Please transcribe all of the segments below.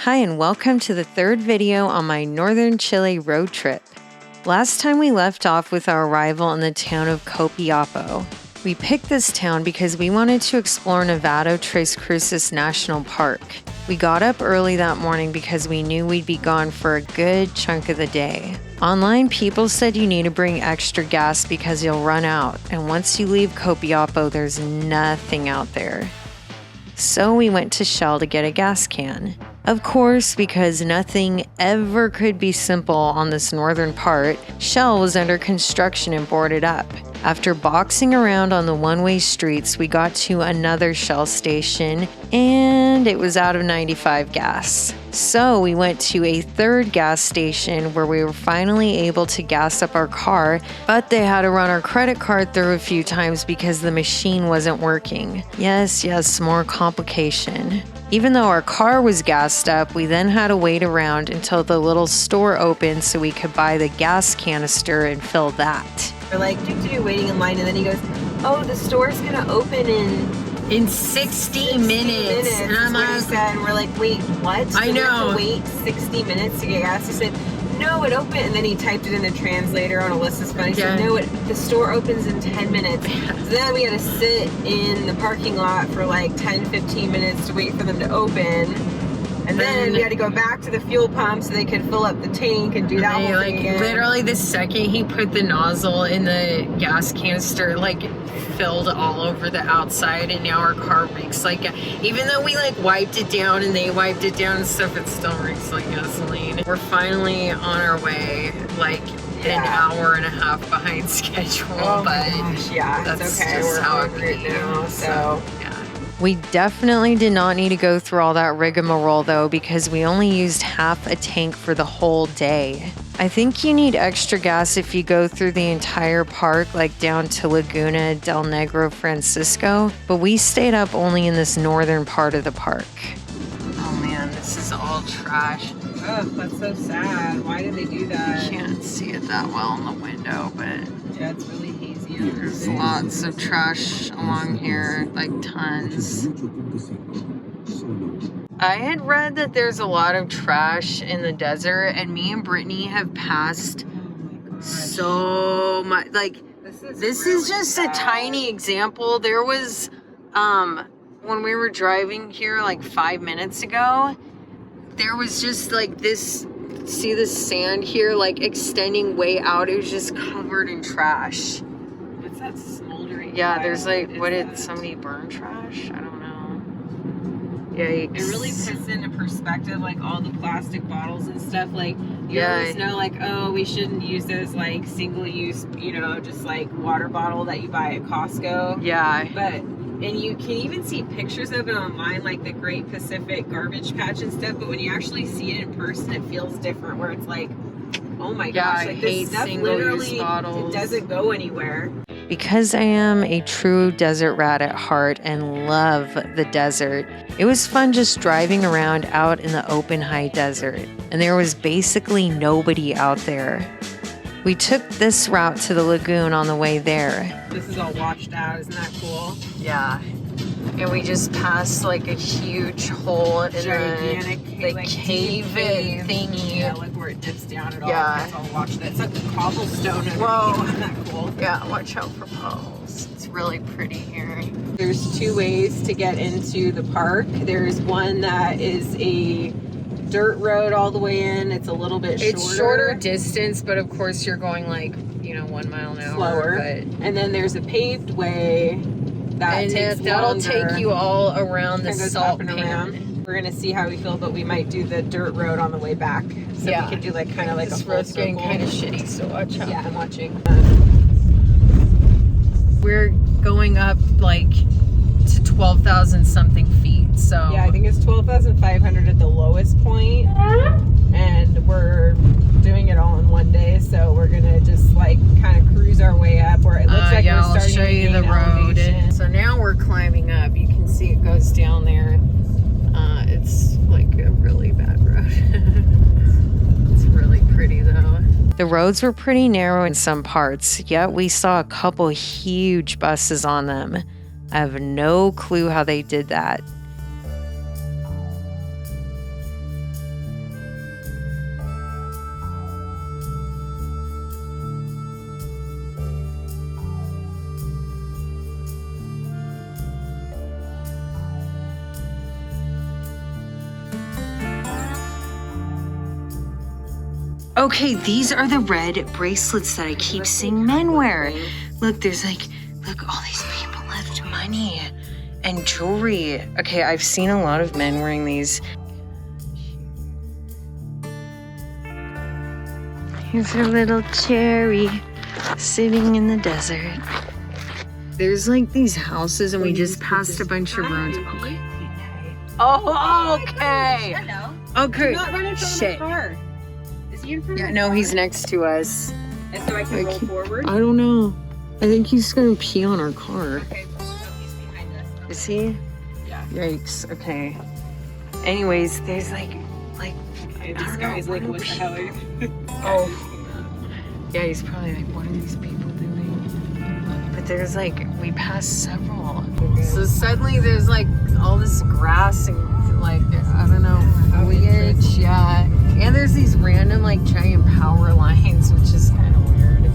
Hi and welcome to the third video on my northern Chile road trip. Last time we left off with our arrival in the town of Copiapo. We picked this town because we wanted to explore Nevado Cruces National Park. We got up early that morning because we knew we'd be gone for a good chunk of the day. Online, people said you need to bring extra gas because you'll run out, and once you leave Copiapo, there's nothing out there. So we went to Shell to get a gas can. Of course, because nothing ever could be simple on this northern part, Shell was under construction and boarded up. After boxing around on the one-way streets, we got to another Shell station, and it was out of 95 gas. So we went to a third gas station where we were finally able to gas up our car, but they had to run our credit card through a few times because the machine wasn't working. Yes, more complication. Even though our car was gassed up, we then had to wait around until the little store opened so we could buy the gas canister and fill that. We're like, waiting in line, and then he goes, oh, the store's gonna open in 60 minutes. And I'm like, he said, and we're like, wait, what? I know. We have to wait 60 minutes to get gas. He said, no, it opened, and then he typed it in the translator on Alyssa's phone. He said, no, the store opens in 10 minutes. So then we had to sit in the parking lot for like 10, 15 minutes to wait for them to open. And then we had to go back to the fuel pump so they could fill up the tank and do that whole thing again. Literally the second he put the nozzle in the gas canister, filled all over the outside, and now our car reeks even though we wiped it down and they wiped it down and stuff, it still reeks like gasoline. We're finally on our way, an hour and a half behind schedule, but gosh, that's that's okay. just We're how it hungry now, so yeah. We definitely did not need to go through all that rigmarole though, because we only used half a tank for the whole day. I think you need extra gas if you go through the entire park, down to Laguna del Negro Francisco, but we stayed up only in this northern part of the park. Oh man, this is all trash. Oh, that's so sad. Why did they do that? I can't see it that well in the window, but yeah, it's really hazy. There's lots of trash along here, tons. I had read that there's a lot of trash in the desert, and me and Brittany have passed so much. This is just a tiny example. There was, when we were driving here 5 minutes ago, there was just this, see this sand here, extending way out. It was just covered in trash. What's that smoldering? Yeah, there's what did somebody burn trash? I don't know. Yikes. It really puts into perspective all the plastic bottles and stuff. You always know oh, we shouldn't use those single use, just water bottle that you buy at Costco. Yeah. And you can even see pictures of it online, the Great Pacific garbage patch and stuff, but when you actually see it in person, it feels different, where it's oh my gosh, I this hate stuff single-use literally, bottles. it doesn't go anywhere. Because I am a true desert rat at heart and love the desert, it was fun just driving around out in the open high desert, and there was basically nobody out there. We took this route to the lagoon on the way there. This is all washed out, isn't that cool? Yeah. And we just passed a huge hole in the cave thingy. Yeah, where it dips down at all. Yeah. It's all washed out. It's like a cobblestone underneath. Whoa. Isn't that cool? Yeah, watch out for puddles. It's really pretty here. There's two ways to get into the park. There's one that is a dirt road all the way in. It's a little bit shorter. It's shorter distance, but of course you're going 1 mile an hour. Slower. And then there's a paved way that'll take you all around the salt pan. We're gonna see how we feel, but we might do the dirt road on the way back. So we could do kind of a full road's getting circle. kind of shitty, so watch out. Yeah, I'm watching. We're going up to 12,000 something feet. So yeah, I think it's 12,500 at the lowest point, and we're doing it all in one day. So we're gonna just kind of cruise our way up where it looks like we're starting I'll show you the road. So now we're climbing up. You can see it goes down there. It's a really bad road. It's really pretty though. The roads were pretty narrow in some parts, yet we saw a couple huge buses on them. I have no clue how they did that. Okay, these are the red bracelets that I keep seeing men wear. Look, there's like, look, all these people left money and jewelry. Okay, I've seen a lot of men wearing these. Here's a little cherry sitting in the desert. There's like these houses and we just passed a bunch of roads. Okay. Oh, okay. Okay. Not running from the car. Is he in front of the No, car? he's next to us. And so I can roll forward? I don't know. I think he's gonna pee on our car. Okay, no, he's behind us. Is he? Yeah. Yikes. Okay. Anyways, there's like And this guy's like, what the hell are you? oh. Yeah, he's probably like, what are these people doing? But there's like, we passed several. So suddenly there's like all this grass and like, I don't know, foliage. Yeah. And there's these random like giant power lines, which is kind of weird.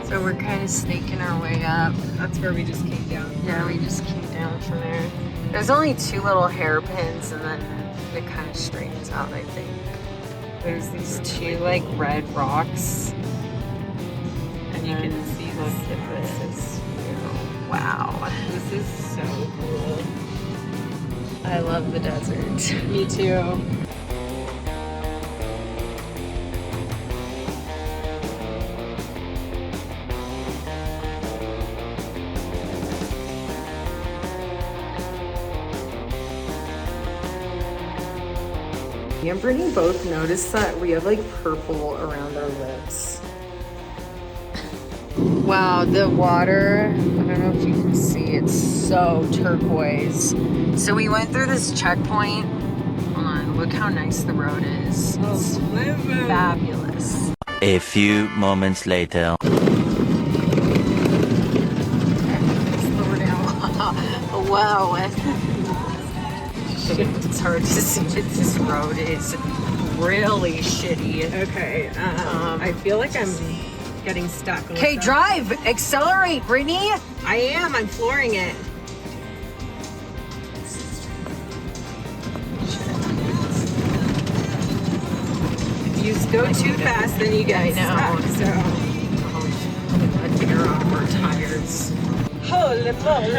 So we're kind of snaking our way up. That's where we just came down. Yeah, we just came down from there. There's only 2 little hairpins and then it kind of straightens out, I think. There's these 2 like red rocks. And you can see look at this. Wow. This is so cool. I love the desert. Me too. Me and Brittany both noticed that we have like purple around our lips. Wow, the water, I don't know if you can see, it's so turquoise. So we went through this checkpoint. Hold on, look how nice the road is. It's fabulous. A few moments later. Slow down. Wow. It's hard to see that this road is really shitty. Okay, I feel like I'm getting stuck. Okay, drive! Accelerate, Brittany! I am, I'm flooring it. If you go too fast, then you get stuck, so. Oh, tear off our tires. Holy moly.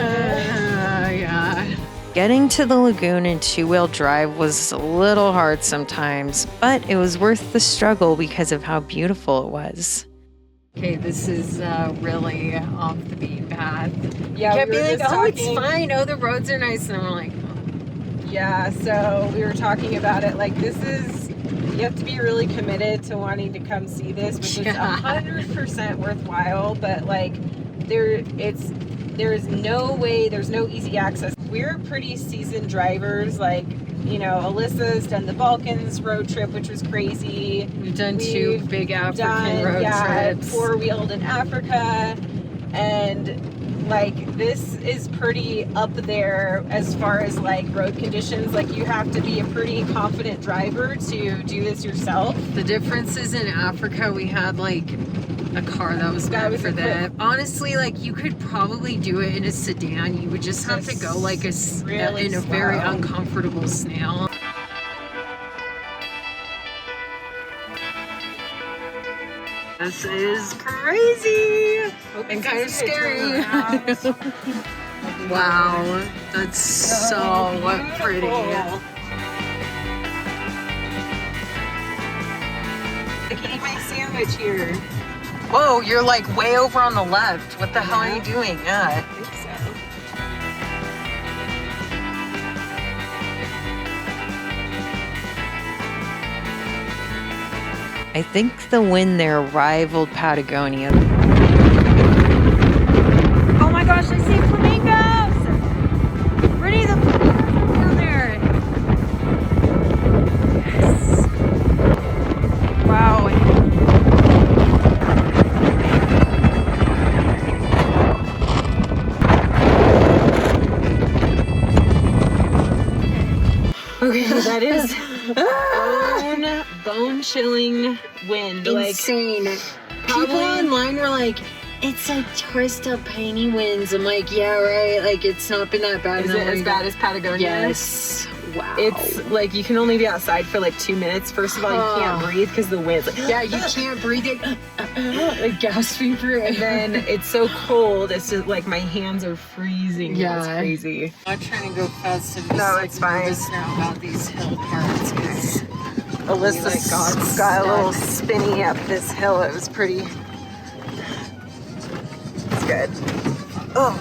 Yeah. Getting to the lagoon in 2-wheel drive was a little hard sometimes, but it was worth the struggle because of how beautiful it was. Okay, this is really off the beaten path. Yeah, Kept we were being like, just oh, it's talking- fine. Oh, the roads are nice. And we're like, oh. Yeah, so we were talking about it, like this is, you have to be really committed to wanting to come see this, which is 100% worthwhile, but like there's no way, there's no easy access. We're pretty seasoned drivers, like, you know, Alyssa's done the Balkans road trip, which was crazy. We've done 2 big African road trips. 4-wheeled in Africa, and like this is pretty up there as far as like road conditions. Like you have to be a pretty confident driver to do this yourself. The difference is in Africa, we had like a car that was meant for that. Honestly, like you could probably do it in a sedan. You would just have to go like in a very uncomfortable snail. This is crazy and kind of scary. Wow, that's so pretty. I can eat my sandwich here. Whoa, you're like way over on the left. What the hell are you doing? Yeah. I think so. I think the wind there rivaled Patagonia. Oh my gosh, I see flamingos! Brittany, Okay, that is bone-chilling wind. Insane. Like, People online were like, it's like tourist alpine winds. I'm like, yeah, right. Like, it's not been that bad. Is it as bad as Patagonia? Yes. Wow. It's like you can only be outside for like 2 minutes. First of all, you can't breathe because the wind's like, yeah, you can't breathe it. Like gasping for it. And then it's so cold. It's just like my hands are freezing. Yeah. It's crazy. I'm not trying to go fast. I'm just No, it's fine. nervous now about these hill parts. Alyssa got a little spinny up this hill. It was pretty. It's good. Oh.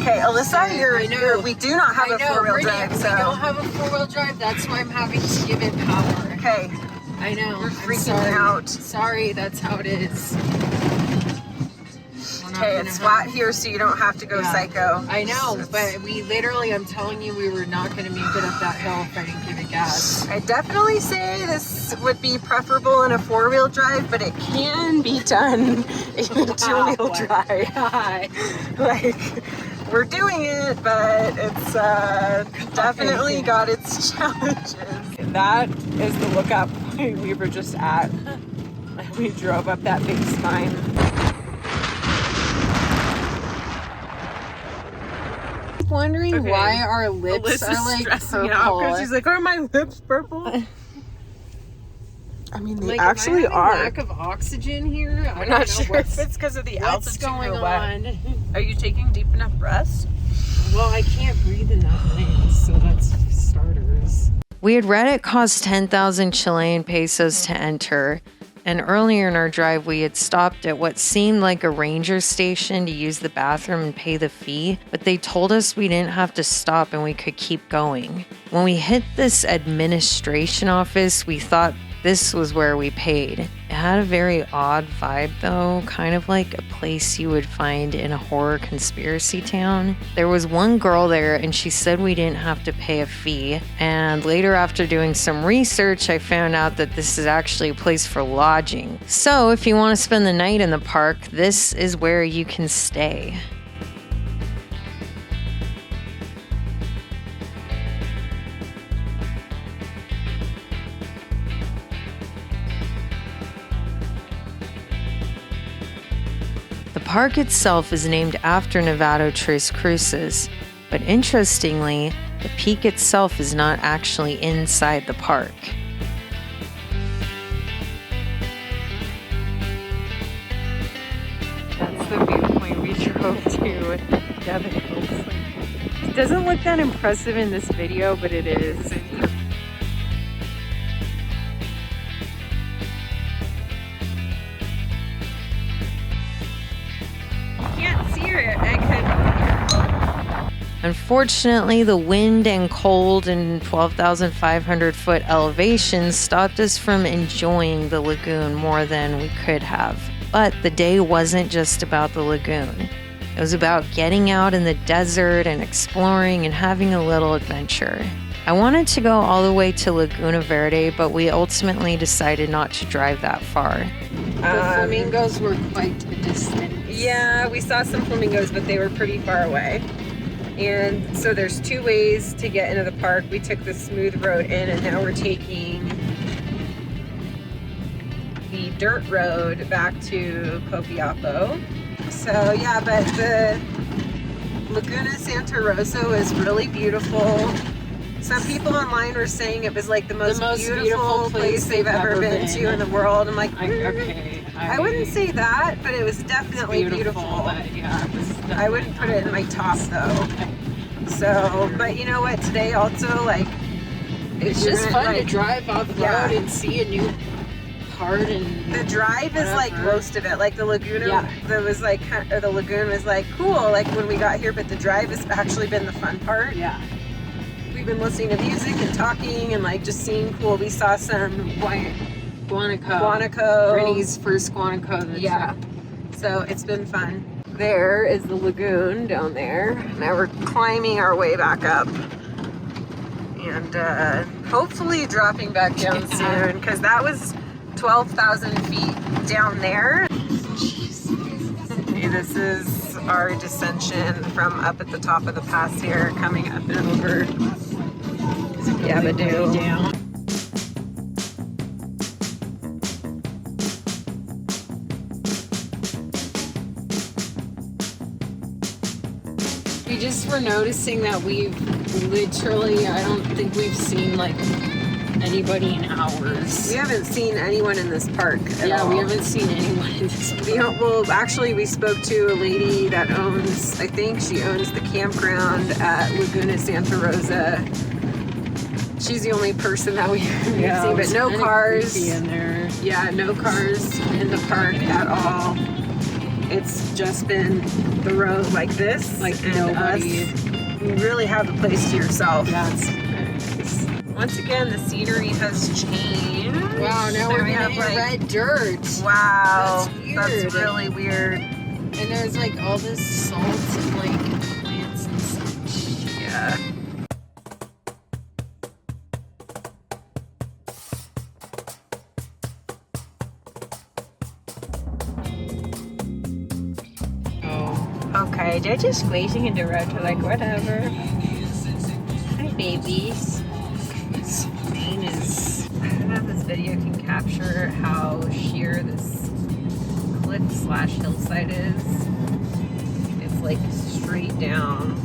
Okay, Alyssa, we do not have a four-wheel drive, so. We don't have a four-wheel drive. That's why I'm having to give it power. Okay. I know. You're freaking out. Sorry, that's how it is. Okay, it's flat here, so you don't have to go psycho. I know, but I'm telling you, we were not going to make it up that hill if I didn't give it gas. I definitely say this would be preferable in a four-wheel drive, but it can be done in a two-wheel drive. Like, we're doing it, but it's definitely got its challenges. That is the lookout point we were just at. We drove up that big spine. Wondering why our lips are like purple. Because she's like, are my lips purple? I mean, they like, actually are. Lack of oxygen here. I'm not sure if it's because of the altitude or what. Are you taking deep enough breaths? Well, I can't breathe in that wind, so that's for starters. We had read it cost 10,000 Chilean pesos to enter. And earlier in our drive, we had stopped at what seemed like a ranger station to use the bathroom and pay the fee, but they told us we didn't have to stop and we could keep going. When we hit this administration office, we thought this was where we paid. It had a very odd vibe though, kind of like a place you would find in a horror conspiracy town. There was one girl there and she said we didn't have to pay a fee. And later, after doing some research, I found out that this is actually a place for lodging. So if you want to spend the night in the park, this is where you can stay. The park itself is named after Nevado Cruces, but interestingly, the peak itself is not actually inside the park. That's the viewpoint we drove to. It doesn't look that impressive in this video, but it is. Unfortunately, the wind and cold and 12,500 foot elevation stopped us from enjoying the lagoon more than we could have. But the day wasn't just about the lagoon. It was about getting out in the desert and exploring and having a little adventure. I wanted to go all the way to Laguna Verde, but we ultimately decided not to drive that far. The flamingos were quite a distance. Yeah, we saw some flamingos, but they were pretty far away. And so there's two ways to get into the park. We took the smooth road in, and now we're taking the dirt road back to Copiapo. So yeah, but the Laguna Santa Rosa is really beautiful. Some people online were saying it was like the most beautiful place they've ever been to in the world. I'm like, okay. I wouldn't say that, but it was definitely beautiful. But yeah, it was definitely I wouldn't put it in my top though. So, but you know what? Today also, like, it's just fun to drive off the road and see a new part. And the drive is like most of it. Like the Laguna, the lagoon was like cool. Like when we got here, but the drive has actually been the fun part. Yeah. We've been listening to music and talking and like just seeing cool. We saw some guanaco. Brittany's first guanaco. Yeah. So it's been fun. There is the lagoon down there. Now we're climbing our way back up. And hopefully dropping back down soon, because that was 12,000 feet down there. This is our descension from up at the top of the pass here, coming up and over Yabadoo. We just were noticing that we've literally, I don't think we've seen like anybody in hours. We haven't seen anyone in this park at all. We haven't seen anyone in this park. Well, actually, we spoke to a lady that owns, I think she owns the campground at Laguna Santa Rosa. She's the only person that we've seen, but no cars. In there. Yeah, no cars in the park at all. It's just been the road like this, like and nobody. us. You really have the place to yourself. Yeah, it's nice. Once again, the scenery has changed. Wow, now we're in red dirt. Wow, That's weird. That's really weird. And there's like all this salt and like plants and such. Yeah. Okay, they're just squeezing in the road, so like, whatever. Hi, babies. Spain is... I don't know if this video can capture how sheer this cliff/hillside is. It's like straight down.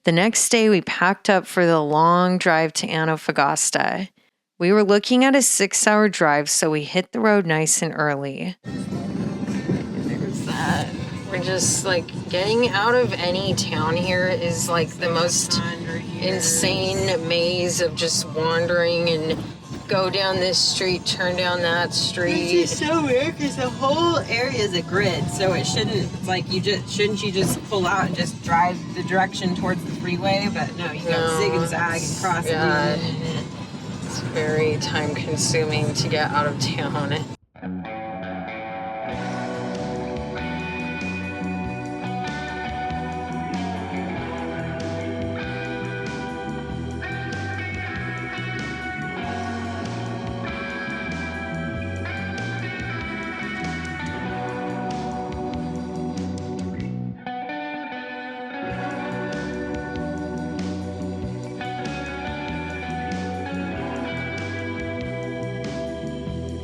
The next day, we packed up for the long drive to Antofagasta. We were looking at a 6-hour drive, so we hit the road nice and early. There's that. We're just like getting out of any town here is like the most insane maze of just wandering and go down this street, turn down that street. It's just so weird because the whole area is a grid, so it shouldn't, like, shouldn't you just pull out and just drive the direction towards the freeway? But no, you gotta zig and zag and cross it. It's very time consuming to get out of town.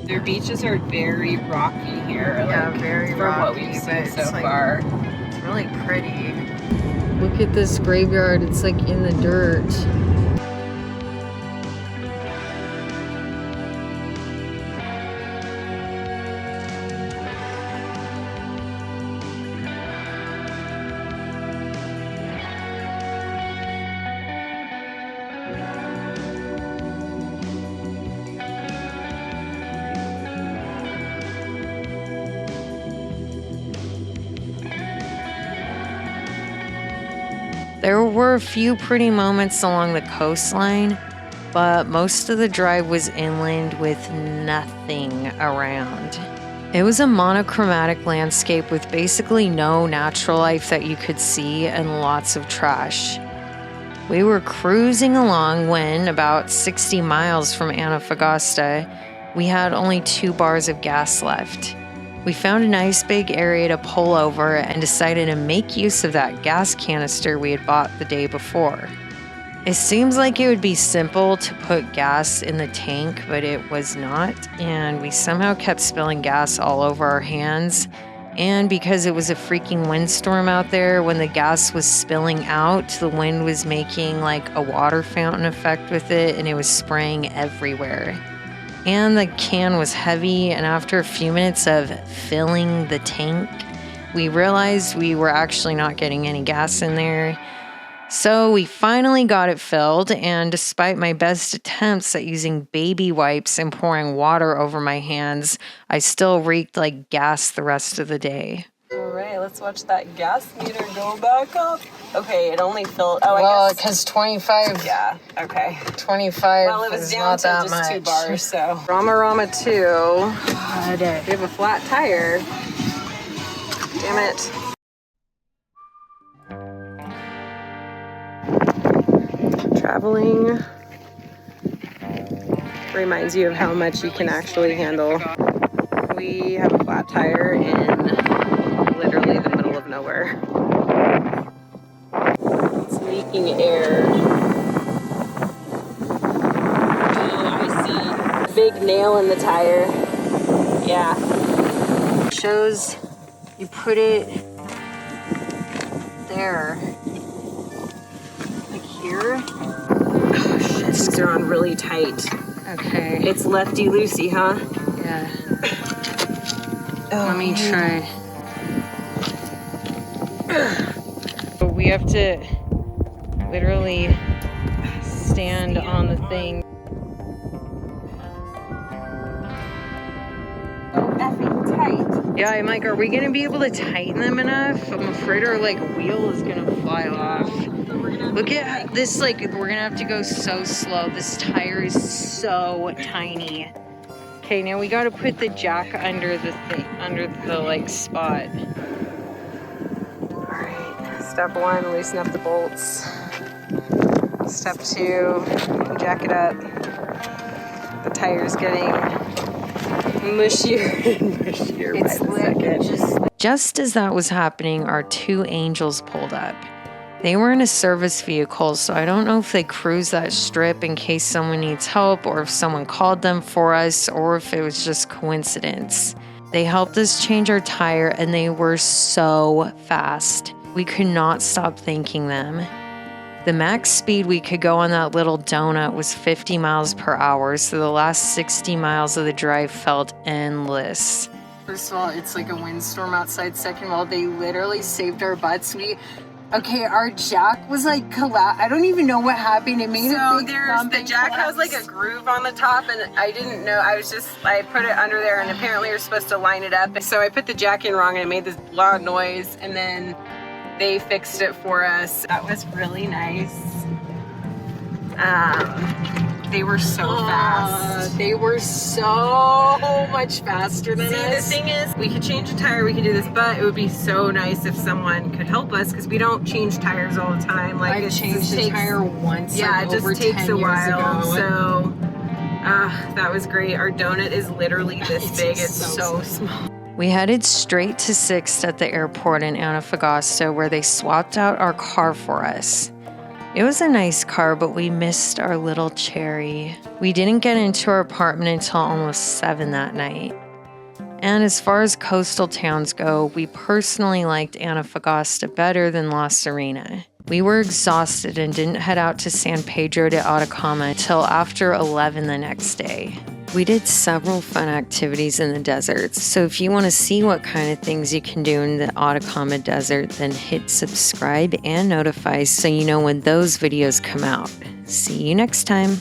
Their beaches are very rocky here. Yeah, like, very from rocky, what we've seen but so it's, like, far. It's really pretty. Look at this graveyard. It's like in the dirt. There were a few pretty moments along the coastline, but most of the drive was inland with nothing around. It was a monochromatic landscape with basically no natural life that you could see and lots of trash. We were cruising along when, about 60 miles from Antofagasta, we had only 2 bars of gas left. We found a nice big area to pull over and decided to make use of that gas canister we had bought the day before. It seems like it would be simple to put gas in the tank, but it was not, and we somehow kept spilling gas all over our hands. And because it was a freaking windstorm out there, when the gas was spilling out, the wind was making like a water fountain effect with it, and it was spraying everywhere. And the can was heavy, and after a few minutes of filling the tank, we realized we were actually not getting any gas in there. So we finally got it filled, and despite my best attempts at using baby wipes and pouring water over my hands, I still reeked like gas the rest of the day. All right, let's watch that gas meter go back up. Okay, it only filled. Oh, Well, I guess. because 25. Yeah. Okay. 25 Well, it was is down not to that just much. 2 bars, so. Dramarama 2. God, we have a flat tire. Damn it. Traveling reminds you of how much you can actually handle. We have a flat tire in literally the middle of nowhere. It's leaking air. Oh, I see. Big nail in the tire. Yeah. Shows you put it there. Like here. Oh shit, these are on really tight. Okay. It's lefty-loosey, huh? Yeah. Oh, Let me try. But we have to literally stand on the thing. Oh, effing tight. Yeah, I'm like, are we gonna be able to tighten them enough? I'm afraid our like wheel is gonna fly off. Look at this, like, we're gonna have to go so slow. This tire is so tiny. Okay, now we gotta put the jack under the thing, under the like spot. All right, step 1, loosen up the bolts. Step 2, jack it up. The tire's getting mushier and mushier by the second. Just as that was happening, our 2 angels pulled up. They were in a service vehicle, so I don't know if they cruised that strip in case someone needs help or if someone called them for us or if it was just coincidence. They helped us change our tire and they were so fast. We could not stop thanking them. The max speed we could go on that little donut was 50 miles per hour, so the last 60 miles of the drive felt endless. First of all, it's like a windstorm outside. Second of all, they literally saved our butts. Okay, our jack was like I don't even know what happened. It made So a big the jack has like a groove on the top, and I didn't know. I put it under there, and apparently you're supposed to line it up. So I put the jack in wrong, and it made this loud noise, and then they fixed it for us. That was really nice. They were so fast. They were so much faster than us. The thing is, we could change a tire, we could do this, but it would be so nice if someone could help us because we don't change tires all the time. Like I changed the tire once. Yeah, like it just over takes 10 a years while. ago. So that was great. Our donut is literally this big. It's so small. We headed straight to 6th at the airport in Antofagasta where they swapped out our car for us. It was a nice car, but we missed our little cherry. We didn't get into our apartment until almost 7 that night. And as far as coastal towns go, we personally liked Antofagasta better than La Serena. We were exhausted and didn't head out to San Pedro de Atacama until after 11 the next day. We did several fun activities in the desert, so if you want to see what kind of things you can do in the Atacama Desert, then hit subscribe and notify so you know when those videos come out. See you next time.